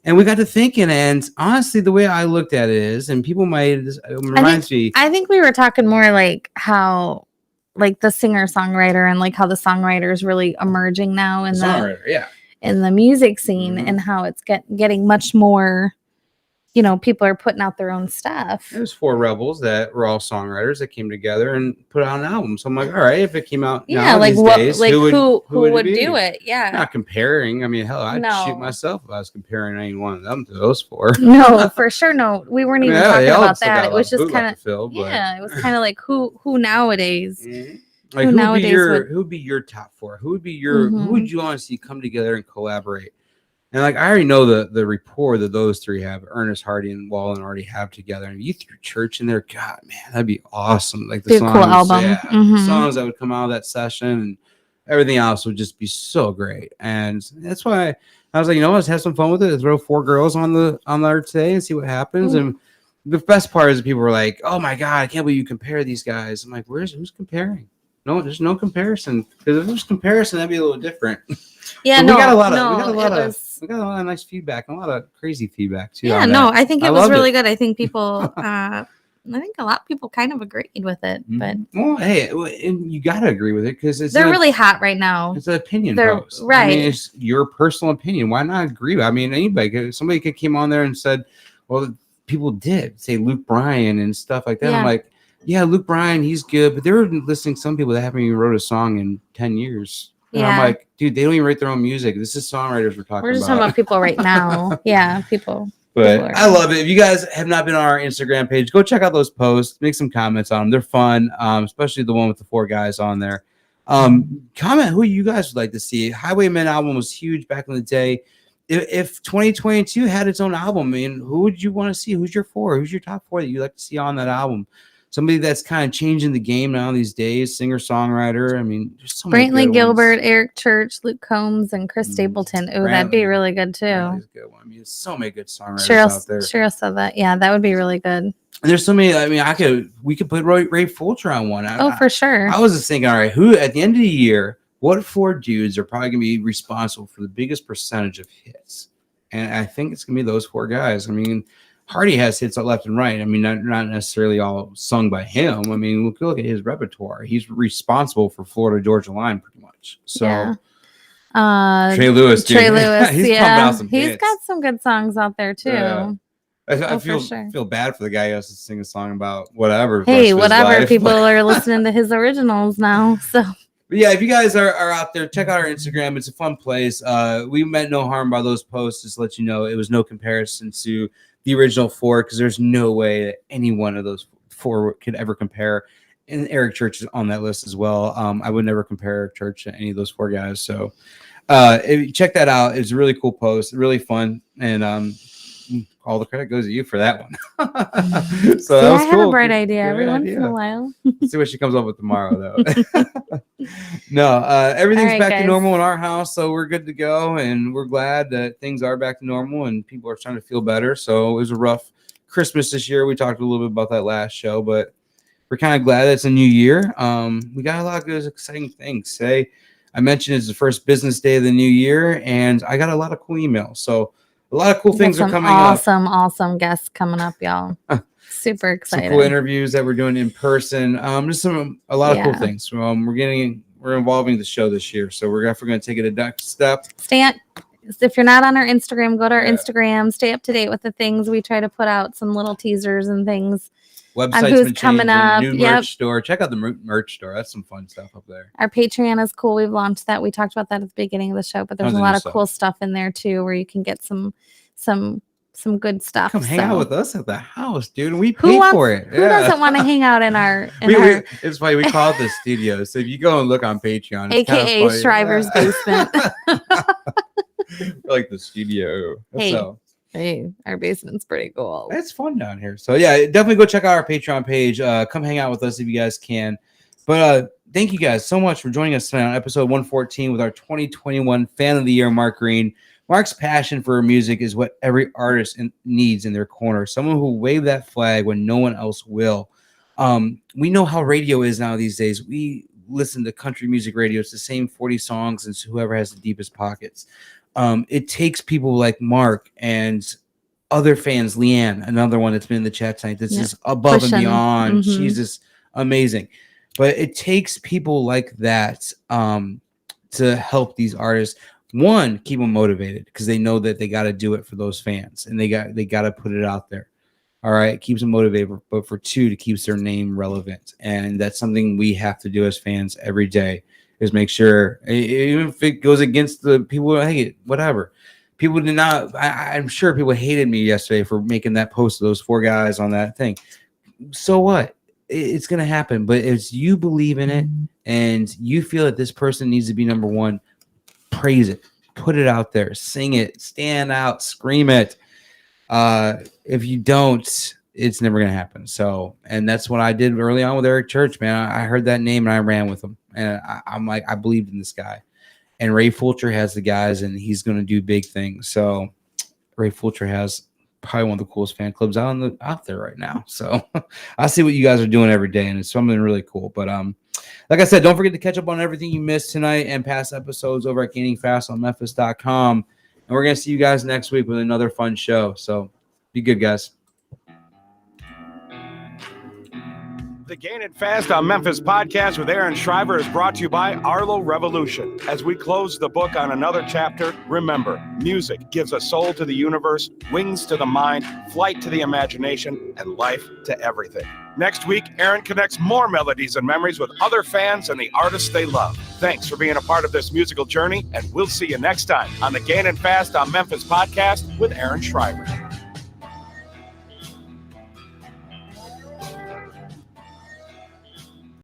we got to thinking, and honestly, the way I looked at it is, and people might, I think we were talking more like how, like the singer-songwriter and like how the songwriter is really emerging now in in the music scene and how it's getting much more, people are putting out their own stuff. It was 4 rebels that were all songwriters that came together and put out an album. So I'm like, all right, if it came out now like these what, days, like who would do it? Yeah. Not comparing. I mean, hell, I'd shoot myself if I was comparing any one of them to those 4. No, for sure. No, we weren't even talking about that. It was just kind of, it was kind of like who nowadays. Like who would be your top 4? Who would be your who would you want to see come together and collaborate? And like I already know the rapport that those 3 have, Ernest, Hardy, and Wallen already have together. And if you threw Church in there, God, man, that'd be awesome. Like the songs, cool album. The songs that would come out of that session and everything else would just be so great. And that's why I was like, let's have some fun with it. Throw 4 girls on there today and see what happens. And the best part is people were like, "Oh my God, I can't believe you compare these guys." I'm like, who's comparing? No, there's no comparison. Because if there's comparison, that'd be a little different. Yeah, we got a lot of nice feedback and a lot of crazy feedback too. Yeah, no, I think it was really good. I think people, I think a lot of people kind of agreed with it. But well, hey, and you got to agree with it because they're really hot right now. It's an opinion post, right? I mean, it's your personal opinion. Why not agree? I mean, somebody could came on there and said, "Well, people did say Luke Bryan and stuff like that." Yeah. I'm like, yeah, Luke Bryan, he's good, but they were listening to some people that haven't even wrote a song in 10 years. And I'm like, dude, they don't even write their own music. This is songwriters we're talking about. We're just talking about people right now. Yeah, people. But I love it. If you guys have not been on our Instagram page, go check out those posts. Make some comments on them. They're fun, especially the one with the 4 guys on there. Comment who you guys would like to see. Highwaymen album was huge back in the day. If 2022 had its own album, who would you want to see? Who's your 4? Who's your top 4 that you'd like to see on that album? somebody that's kind of changing the game now these days, singer-songwriter. I mean, there's so Brantley many good Gilbert, ones. Eric Church, Luke Combs, and Chris Stapleton. Oh, that'd be really good too. Brantley's a good one. I mean, there's so many good songwriters out there. Cheryl said that. Yeah, that would be really good. And there's so many. I mean, we could put Ray Fulcher on one. For sure. I was just thinking, all right, who at the end of the year, what 4 dudes are probably going to be responsible for the biggest percentage of hits? And I think it's going to be those 4 guys. I mean, Hardy has hits left and right. I mean, not necessarily all sung by him. I mean, look at his repertoire. He's responsible for Florida Georgia Line pretty much. So, yeah. Trey Lewis, dude. Trey Lewis, he's pumping out some hits. He's got some good songs out there too. Yeah. I feel bad for the guy who has to sing a song about whatever. Hey, whatever. People are listening to his originals now. So. But yeah, if you guys are out there, check out our Instagram. It's a fun place. We meant no harm by those posts. Just to let you know, it was no comparison to the original 4 because there's no way that any one of those 4 could ever compare. And Eric Church is on that list as well. I would never compare Eric Church to any of those 4 guys. So check that out. It's a really cool post, really fun, and all the credit goes to you for that one. So that was I cool. have a bright idea every once in a while. Let's see what she comes up with tomorrow, though. No, everything's back to normal in our house, so we're good to go, and we're glad that things are back to normal and people are starting to feel better. So it was a rough Christmas this year. We talked a little bit about that last show, but we're kind of glad it's a new year. We got a lot of good, exciting things. I mentioned it's the first business day of the new year, and I got a lot of cool emails. So a lot of cool things are coming up. Awesome guests coming up, y'all. Super excited. Some cool interviews that we're doing in person. Just a lot of cool things. We're involving the show this year, so we're definitely going to take it a next step. If you're not on our Instagram, go to our Instagram. Stay up to date with the things we try to put out, some little teasers and things. Website's who's been coming up. New merch store. Check out the merch store. That's some fun stuff up there. Our Patreon is cool. We've launched that. We talked about that at the beginning of the show, but there's a lot of cool stuff in there too, where you can get some good stuff. Come hang out with us at the house, dude. And we pay for it. Who doesn't want to hang out in our? It's funny. We call it the studio. So if you go and look on Patreon, it's AKA Shriver's basement. Like the studio. Hey, our basement's pretty cool. It's fun down here. So yeah, definitely go check out our Patreon page. Come hang out with us if you guys can. But thank you guys so much for joining us tonight on episode 114 with our 2021 Fan of the Year, Mark Green. Mark's passion for music is what every artist needs in their corner. Someone who will wave that flag when no one else will. We know how radio is now these days. We listen to country music radio. It's the same 40 songs and whoever has the deepest pockets. It takes people like Mark and other fans, Leanne, another one that's been in the chat tonight. This is above and beyond. Mm-hmm. She's just amazing. But it takes people like that to help these artists. One, keep them motivated because they know that they got to do it for those fans and they got to put it out there. All right, keeps them motivated. But for 2, to keep their name relevant, and that's something we have to do as fans every day. Is make sure, even if it goes against the people, hey, whatever. People did not. I'm sure people hated me yesterday for making that post of those 4 guys on that thing. So what? It's gonna happen. But if you believe in it and you feel that this person needs to be number 1, praise it, put it out there, sing it, stand out, scream it. If you don't, it's never gonna happen. So, and that's what I did early on with Eric Church, man. I heard that name and I ran with him. And I'm like, I believed in this guy. And Ray Fulcher has the guys, and he's going to do big things. So Ray Fulcher has probably one of the coolest fan clubs out there right now. So I see what you guys are doing every day, and it's something really cool. But like I said, don't forget to catch up on everything you missed tonight and past episodes over at gainingfastonmemphis.com. And we're going to see you guys next week with another fun show. So be good, guys. The Gainin Fast on Memphis podcast with Aaron Shriver is brought to you by Arlo Revolution. As we close the book on another chapter, remember, music gives a soul to the universe, wings to the mind, flight to the imagination, and life to everything. Next week, Aaron connects more melodies and memories with other fans and the artists they love. Thanks for being a part of this musical journey, and we'll see you next time on the Gainin Fast on Memphis podcast with Aaron Shriver.